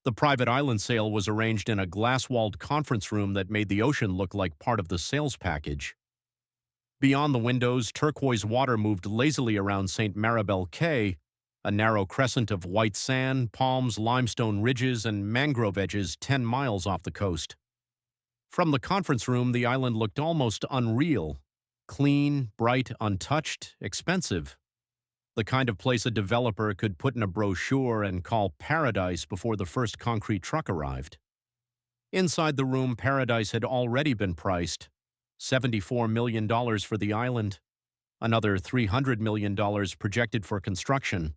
The private island sale was arranged in a glass-walled conference room that made the ocean look like part of the sales package. Beyond the windows, turquoise water moved lazily around St. Maribel Cay, a narrow crescent of white sand, palms, limestone ridges, and mangrove edges 10 miles off the coast. From the conference room, the island looked almost unreal. Clean, bright, untouched, expensive. The kind of place a developer could put in a brochure and call paradise before the first concrete truck arrived. Inside the room, paradise had already been priced. $74 million for the island. Another $300 million projected for construction.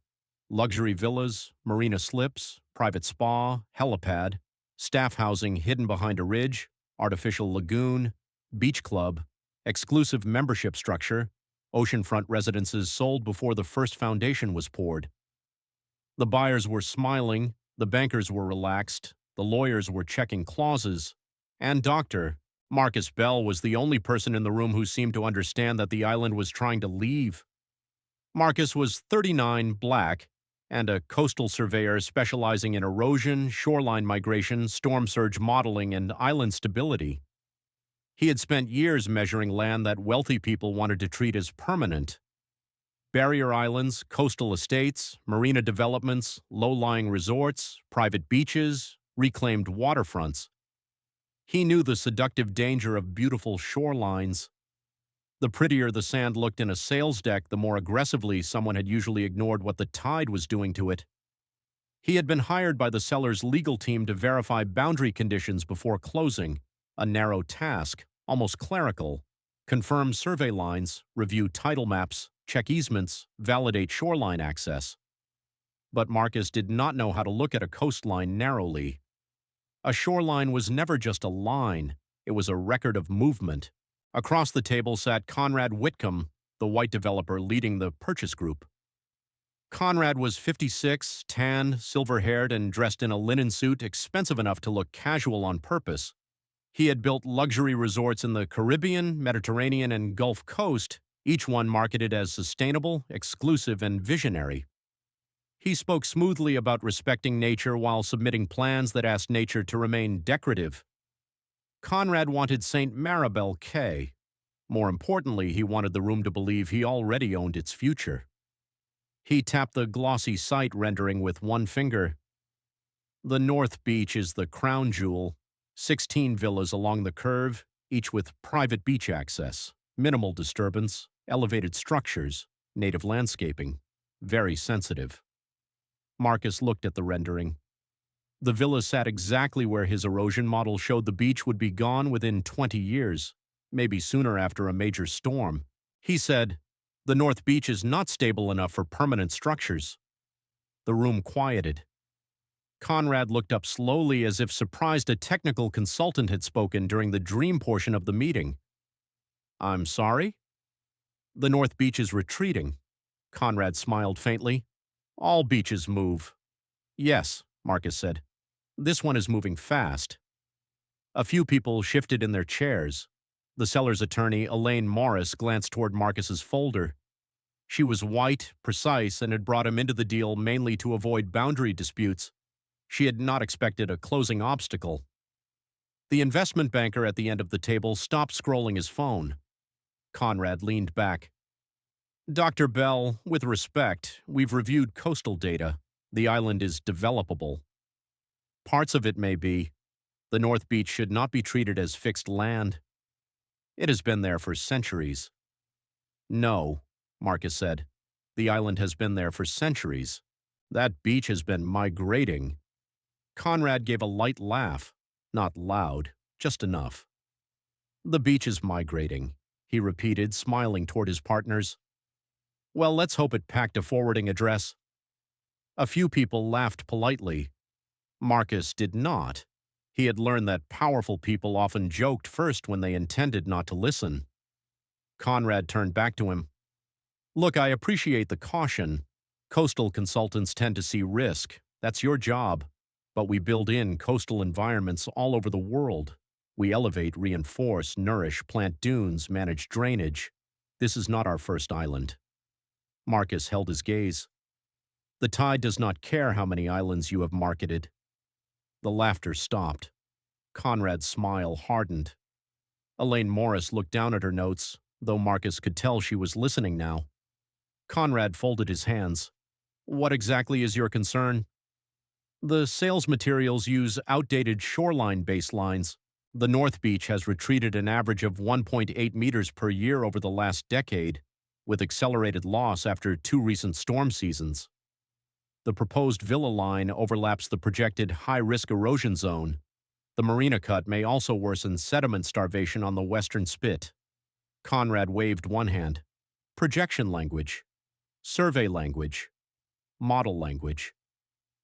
Luxury villas, marina slips, private spa, helipad, staff housing hidden behind a ridge, artificial lagoon, beach club, exclusive membership structure, oceanfront residences sold before the first foundation was poured. The buyers were smiling, the bankers were relaxed, the lawyers were checking clauses, and Dr. Marcus Bell was the only person in the room who seemed to understand that the island was trying to leave. Marcus was 39, black, and a coastal surveyor specializing in erosion, shoreline migration, storm surge modeling, and island stability. He had spent years measuring land that wealthy people wanted to treat as permanent. Barrier islands, coastal estates, marina developments, low-lying resorts, private beaches, reclaimed waterfronts. He knew the seductive danger of beautiful shorelines. The prettier the sand looked in a sales deck, the more aggressively someone had usually ignored what the tide was doing to it. He had been hired by the seller's legal team to verify boundary conditions before closing, a narrow task, almost clerical, confirm survey lines, review title maps, check easements, validate shoreline access. But Marcus did not know how to look at a coastline narrowly. A shoreline was never just a line, it was a record of movement. Across the table sat Conrad Whitcomb, the white developer leading the purchase group. Conrad was 56, tan, silver-haired, and dressed in a linen suit expensive enough to look casual on purpose. He had built luxury resorts in the Caribbean, Mediterranean, and Gulf Coast, each one marketed as sustainable, exclusive, and visionary. He spoke smoothly about respecting nature while submitting plans that asked nature to remain decorative. Conrad wanted St. Maribel Cay. More importantly, he wanted the room to believe he already owned its future. He tapped the glossy site rendering with one finger. The North Beach is the crown jewel, 16 villas along the curve, each with private beach access, minimal disturbance, elevated structures, native landscaping, very sensitive. Marcus looked at the rendering. The villa sat exactly where his erosion model showed the beach would be gone within 20 years, maybe sooner after a major storm. He said, "The North Beach is not stable enough for permanent structures." The room quieted. Conrad looked up slowly as if surprised a technical consultant had spoken during the dream portion of the meeting. "I'm sorry?" "The North Beach is retreating." Conrad smiled faintly. "All beaches move." "Yes," Marcus said. "This one is moving fast." A few people shifted in their chairs. The seller's attorney, Elaine Morris, glanced toward Marcus's folder. She was white, precise, and had brought him into the deal mainly to avoid boundary disputes. She had not expected a closing obstacle. The investment banker at the end of the table stopped scrolling his phone. Conrad leaned back. "Dr. Bell, with respect, we've reviewed coastal data. The island is developable. Parts of it may be. The North Beach should not be treated as fixed land. It has been there for centuries." "No," Marcus said. "The island has been there for centuries. That beach has been migrating." Conrad gave a light laugh, not loud, just enough. "The beach is migrating," he repeated, smiling toward his partners. "Well, let's hope it packed a forwarding address." A few people laughed politely. Marcus did not. He had learned that powerful people often joked first when they intended not to listen. Conrad turned back to him. "Look, I appreciate the caution. Coastal consultants tend to see risk. That's your job. But we build in coastal environments all over the world. We elevate, reinforce, nourish, plant dunes, manage drainage. This is not our first island." Marcus held his gaze. "The tide does not care how many islands you have marketed. The laughter stopped. Conrad's smile hardened. Elaine Morris looked down at her notes, though Marcus could tell she was listening now. Conrad folded his hands. What exactly is your concern? The sales materials use outdated shoreline baselines. The North Beach has retreated an average of 1.8 meters per year over the last decade, with accelerated loss after 2 recent storm seasons. The proposed villa line overlaps the projected high-risk erosion zone. The marina cut may also worsen sediment starvation on the western spit. Conrad waved one hand. Projection language. Survey language. Model language.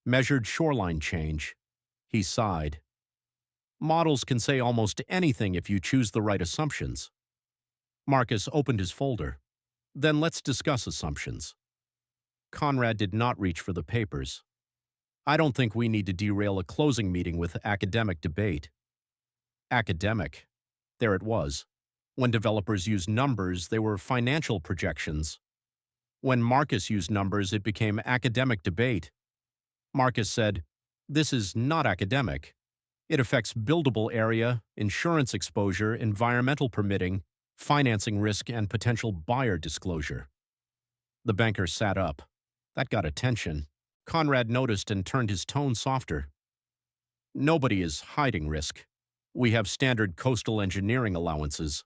Measured shoreline change. He sighed. Models can say almost anything if you choose the right assumptions. Marcus opened his folder. Then let's discuss assumptions. Conrad did not reach for the papers. I don't think we need to derail a closing meeting with academic debate. Academic. There it was. When developers used numbers, they were financial projections. When Marcus used numbers, it became academic debate. Marcus said, "This is not academic. It affects buildable area, insurance exposure, environmental permitting, financing risk, and potential buyer disclosure." The banker sat up. That got attention. Conrad noticed and turned his tone softer. Nobody is hiding risk. We have standard coastal engineering allowances.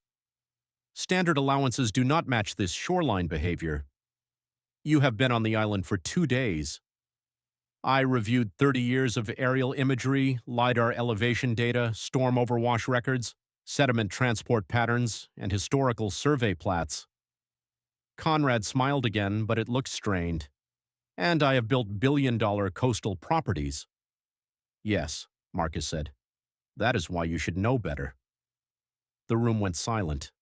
Standard allowances do not match this shoreline behavior. You have been on the island for 2 days. I reviewed 30 years of aerial imagery, LiDAR elevation data, storm overwash records, sediment transport patterns, and historical survey plats. Conrad smiled again, but it looked strained. And I have built billion-dollar coastal properties. Yes, Marcus said. That is why you should know better. The room went silent.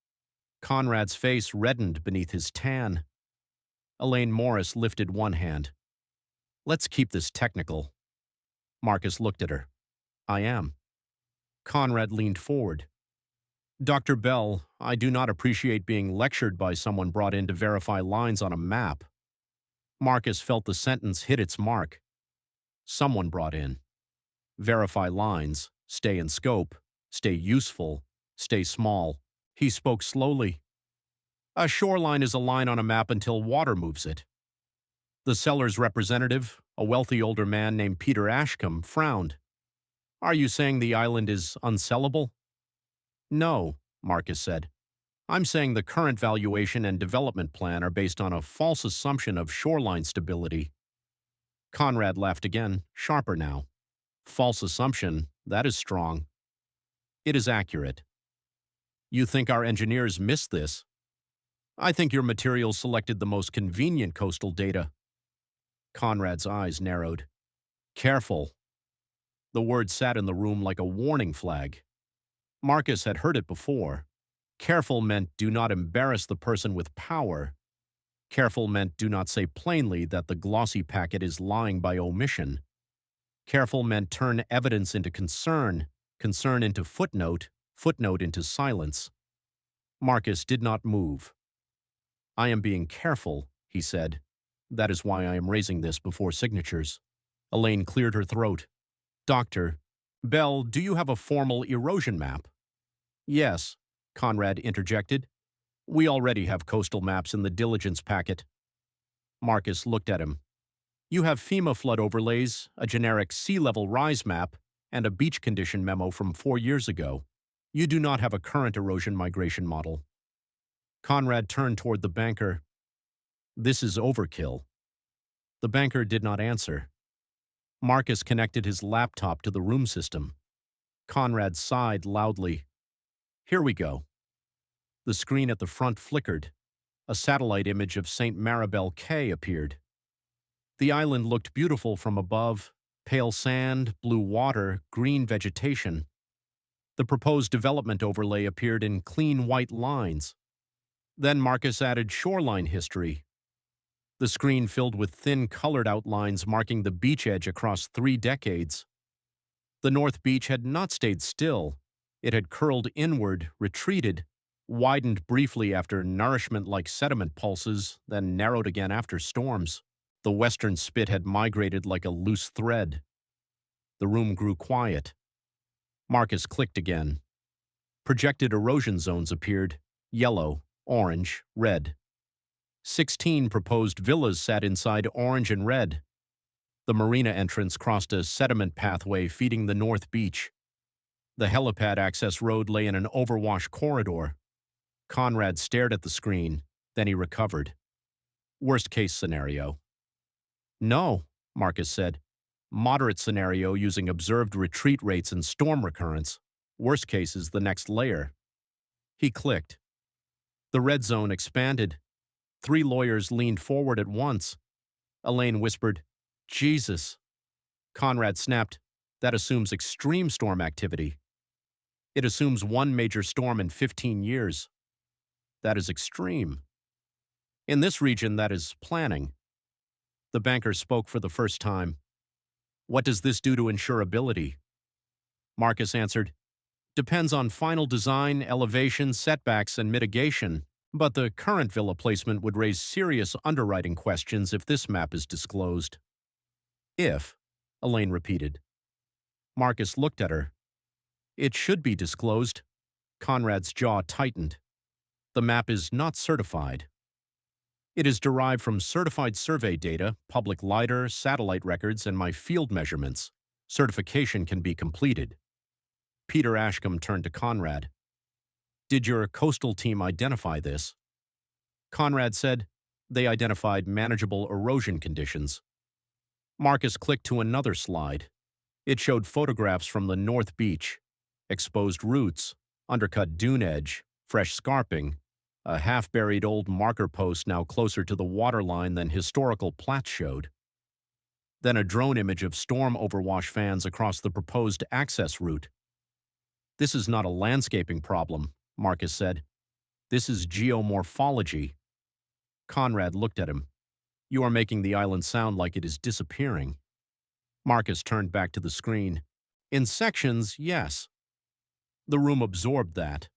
Conrad's face reddened beneath his tan. Elaine Morris lifted one hand. Let's keep this technical. Marcus looked at her. I am. Conrad leaned forward. Dr. Bell, I do not appreciate being lectured by someone brought in to verify lines on a map. Marcus felt the sentence hit its mark. Someone brought in. Verify lines, stay in scope, stay useful, stay small. He spoke slowly. A shoreline is a line on a map until water moves it. The seller's representative, a wealthy older man named Peter Ashcombe, frowned. Are you saying the island is unsellable? No, Marcus said. I'm saying the current valuation and development plan are based on a false assumption of shoreline stability. Conrad laughed again, sharper now. False assumption, that is strong. It is accurate. You think our engineers missed this? I think your materials selected the most convenient coastal data. Conrad's eyes narrowed. Careful. The word sat in the room like a warning flag. Marcus had heard it before. Careful meant do not embarrass the person with power. Careful meant do not say plainly that the glossy packet is lying by omission. Careful meant turn evidence into concern, concern into footnote, footnote into silence. Marcus did not move. I am being careful, he said. That is why I am raising this before signatures. Elaine cleared her throat. Doctor, Bell, do you have a formal erosion map? Yes, Conrad interjected. We already have coastal maps in the diligence packet. Marcus looked at him. You have FEMA flood overlays, a generic sea level rise map, and a beach condition memo from 4 years ago. You do not have a current erosion migration model. Conrad turned toward the banker. This is overkill. The banker did not answer. Marcus connected his laptop to the room system. Conrad sighed loudly. Here we go. The screen at the front flickered. A satellite image of St. Maribel Cay appeared. The island looked beautiful from above, pale sand, blue water, green vegetation. The proposed development overlay appeared in clean white lines. Then Marcus added shoreline history. The screen filled with thin colored outlines marking the beach edge across 3 decades. The North Beach had not stayed still. It had curled inward, retreated, widened briefly after nourishment-like sediment pulses, then narrowed again after storms. The western spit had migrated like a loose thread. The room grew quiet. Marcus clicked again. Projected erosion zones appeared: yellow, orange, red. 16 proposed villas sat inside orange and red. The marina entrance crossed a sediment pathway feeding the north beach. The helipad access road lay in an overwash corridor. Conrad stared at the screen, then he recovered. Worst case scenario. No, Marcus said. Moderate scenario using observed retreat rates and storm recurrence. Worst case is the next layer. He clicked. The red zone expanded. 3 lawyers leaned forward at once. Elaine whispered, "Jesus." Conrad snapped, "That assumes extreme storm activity. It assumes 1 major storm in 15 years. That is extreme. In this region, that is planning." The banker spoke for the first time. "What does this do to insurability?" Marcus answered, "Depends on final design, elevation, setbacks, and mitigation. But the current villa placement would raise serious underwriting questions if this map is disclosed." "If," Elaine repeated. Marcus looked at her. "It should be disclosed." Conrad's jaw tightened. "The map is not certified. It is derived from certified survey data, public LiDAR, satellite records, and my field measurements. Certification can be completed." Peter Ashcombe turned to Conrad. "Did your coastal team identify this?" Conrad said, "They identified manageable erosion conditions." Marcus clicked to another slide. It showed photographs from the North Beach: exposed roots, undercut dune edge, fresh scarping, a half-buried old marker post now closer to the waterline than historical plats showed. Then a drone image of storm overwash fans across the proposed access route. "This is not a landscaping problem," Marcus said. "This is geomorphology." Conrad looked at him. "You are making the island sound like it is disappearing." Marcus turned back to the screen. "In sections, yes." The room absorbed that.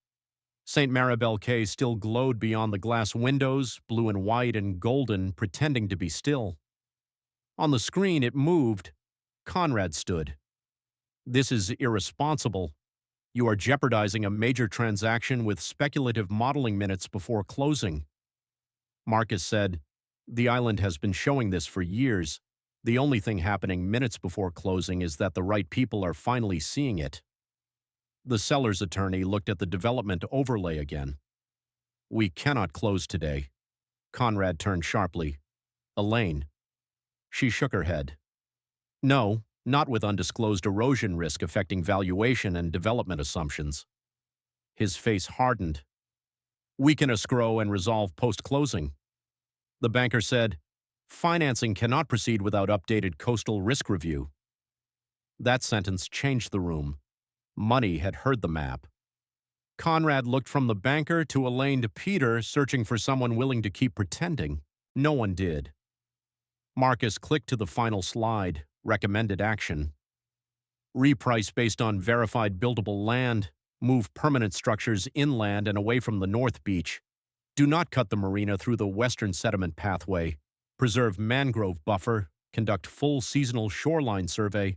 St. Maribel Cay still glowed beyond the glass windows, blue and white and golden, pretending to be still. On the screen, it moved. Conrad stood. "This is irresponsible. You are jeopardizing a major transaction with speculative modeling minutes before closing." Marcus said, "The island has been showing this for years. The only thing happening minutes before closing is that the right people are finally seeing it." The seller's attorney looked at the development overlay again. "We cannot close today." Conrad turned sharply. "Elaine." She shook her head. "No, not with undisclosed erosion risk affecting valuation and development assumptions." His face hardened. "We can escrow and resolve post-closing." The banker said, "Financing cannot proceed without updated coastal risk review." That sentence changed the room. Money had heard the map. Conrad looked from the banker to Elaine to Peter, searching for someone willing to keep pretending. No one did. Marcus clicked to the final slide, recommended action. "Reprice based on verified buildable land. Move permanent structures inland and away from the North Beach. Do not cut the marina through the western sediment pathway. Preserve mangrove buffer. Conduct full seasonal shoreline survey.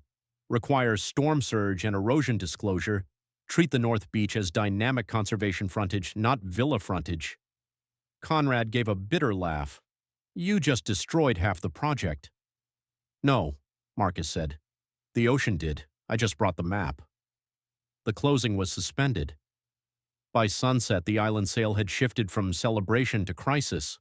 Require storm surge and erosion disclosure. Treat the North Beach as dynamic conservation frontage, not villa frontage." Conrad gave a bitter laugh. "You just destroyed half the project." "No," Marcus said. "The ocean did. I just brought the map." The closing was suspended. By sunset, the island sale had shifted from celebration to crisis.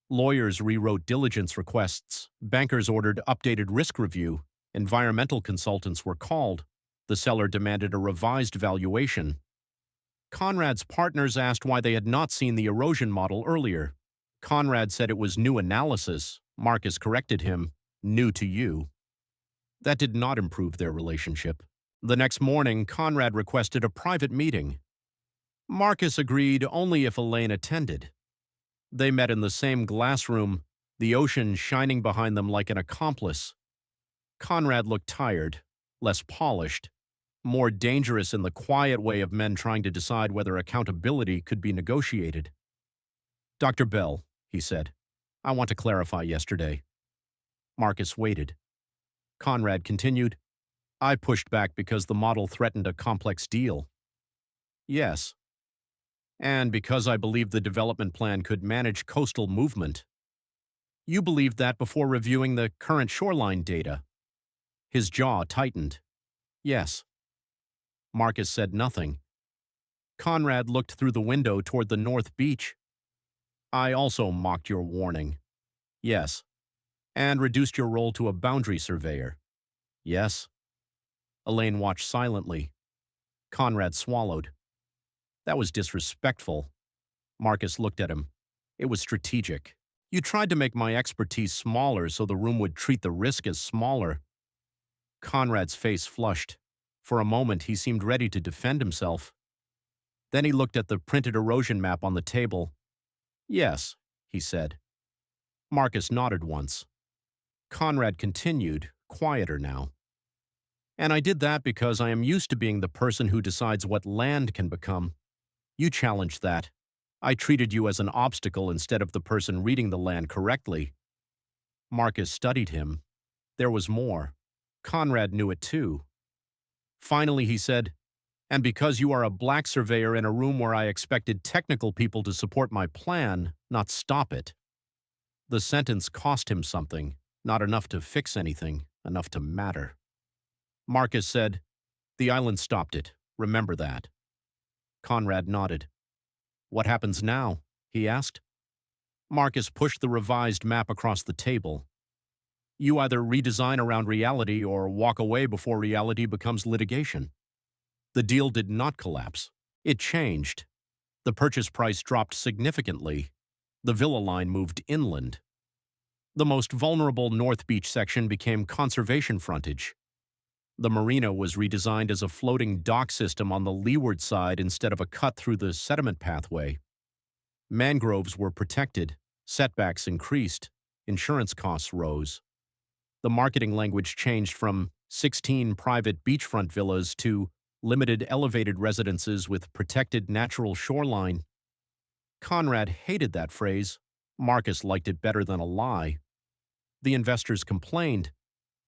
Lawyers rewrote diligence requests. Bankers ordered updated risk review. Environmental consultants were called. The seller demanded a revised valuation. Conrad's partners asked why they had not seen the erosion model earlier. Conrad said it was new analysis. Marcus corrected him, "New to you." That did not improve their relationship. The next morning, Conrad requested a private meeting. Marcus agreed only if Elaine attended. They met in the same glass room, the ocean shining behind them like an accomplice. Conrad looked tired, less polished, more dangerous in the quiet way of men trying to decide whether accountability could be negotiated. "Dr. Bell," he said, "I want to clarify yesterday." Marcus waited. Conrad continued, I pushed back because the model threatened a complex deal. Yes. And because I believed the development plan could manage coastal movement. You believed that before reviewing the current shoreline data. His jaw tightened. Yes. Marcus said nothing. Conrad looked through the window toward the north beach. I also mocked your warning. Yes. And reduced your role to a boundary surveyor. Yes. Elaine watched silently. Conrad swallowed. That was disrespectful. Marcus looked at him. It was strategic. You tried to make my expertise smaller so the room would treat the risk as smaller. Conrad's face flushed. For a moment, he seemed ready to defend himself. Then he looked at the printed erosion map on the table. Yes, he said. Marcus nodded once. Conrad continued, quieter now. And I did that because I am used to being the person who decides what land can become. You challenged that. I treated you as an obstacle instead of the person reading the land correctly. Marcus studied him. There was more. Conrad knew it too. Finally, he said, and because you are a black surveyor in a room where I expected technical people to support my plan, not stop it. The sentence cost him something, not enough to fix anything, enough to matter. Marcus said, the island stopped it. Remember that. Conrad nodded. What happens now? He asked. Marcus pushed the revised map across the table. You either redesign around reality or walk away before reality becomes litigation. The deal did not collapse. It changed. The purchase price dropped significantly. The villa line moved inland. The most vulnerable North Beach section became conservation frontage. The marina was redesigned as a floating dock system on the leeward side instead of a cut through the sediment pathway. Mangroves were protected, setbacks increased, insurance costs rose. The marketing language changed from 16 private beachfront villas to limited elevated residences with protected natural shoreline. Conrad hated that phrase. Marcus liked it better than a lie. The investors complained.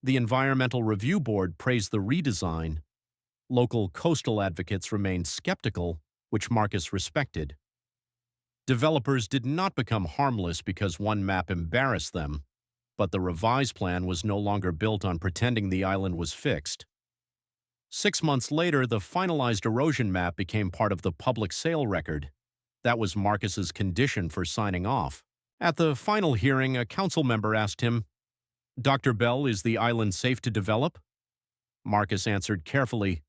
The Environmental Review Board praised the redesign. Local coastal advocates remained skeptical, which Marcus respected. Developers did not become harmless because one map embarrassed them, but the revised plan was no longer built on pretending the island was fixed. 6 months later, the finalized erosion map became part of the public sale record. That was Marcus's condition for signing off. At the final hearing, a council member asked him, Dr. Bell, is the island safe to develop? Marcus answered carefully,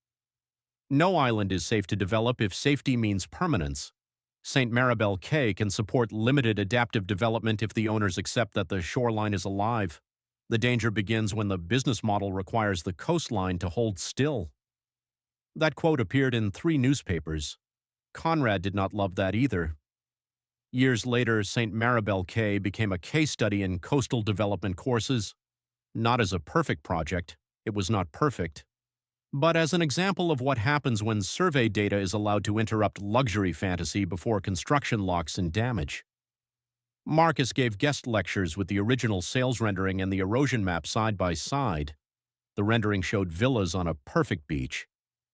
no island is safe to develop if safety means permanence. St. Maribel Cay can support limited adaptive development if the owners accept that the shoreline is alive. The danger begins when the business model requires the coastline to hold still. That quote appeared in 3 newspapers. Conrad did not love that either. Years later, St. Maribel Cay became a case study in coastal development courses. Not as a perfect project, it was not perfect, but as an example of what happens when survey data is allowed to interrupt luxury fantasy before construction locks in damage. Marcus gave guest lectures with the original sales rendering and the erosion map side by side. The rendering showed villas on a perfect beach.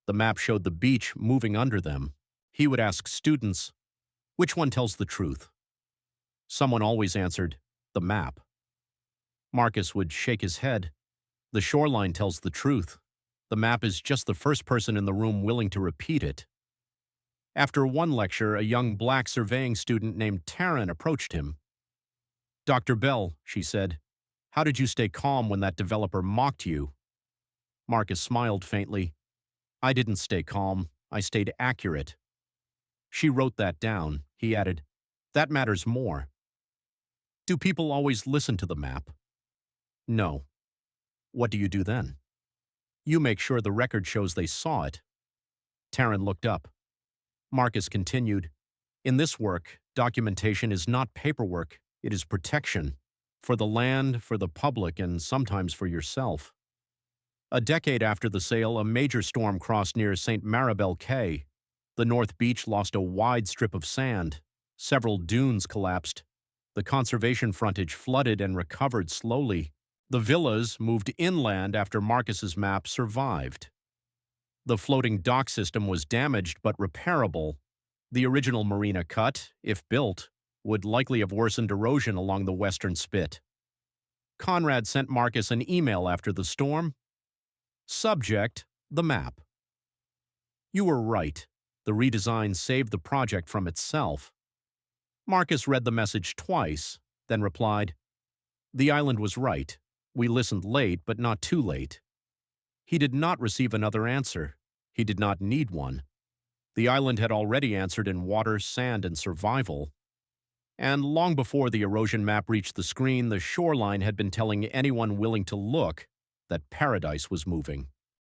The map showed the beach moving under them. He would ask students, which one tells the truth? Someone always answered, the map. Marcus would shake his head. The shoreline tells the truth. The map is just the first person in the room willing to repeat it. After one lecture, a young black surveying student named Taryn approached him. Dr. Bell, she said, how did you stay calm when that developer mocked you? Marcus smiled faintly. I didn't stay calm. I stayed accurate. She wrote that down. He added, that matters more. Do people always listen to the map? No. What do you do then? You make sure the record shows they saw it. Taryn looked up. Marcus continued, in this work, documentation is not paperwork, it is protection. For the land, for the public, and sometimes for yourself. A decade after the sale, a major storm crossed near St. Maribel Cay. The North Beach lost a wide strip of sand. Several dunes collapsed. The conservation frontage flooded and recovered slowly. The villas moved inland after Marcus's map survived. The floating dock system was damaged but repairable. The original marina cut, if built, would likely have worsened erosion along the western spit. Conrad sent Marcus an email after the storm. Subject: the map. You were right. The redesign saved the project from itself. Marcus read the message twice, then replied, "The island was right. We listened late, but not too late." He did not receive another answer. He did not need one. The island had already answered in water, sand, and survival. And long before the erosion map reached the screen, the shoreline had been telling anyone willing to look that paradise was moving.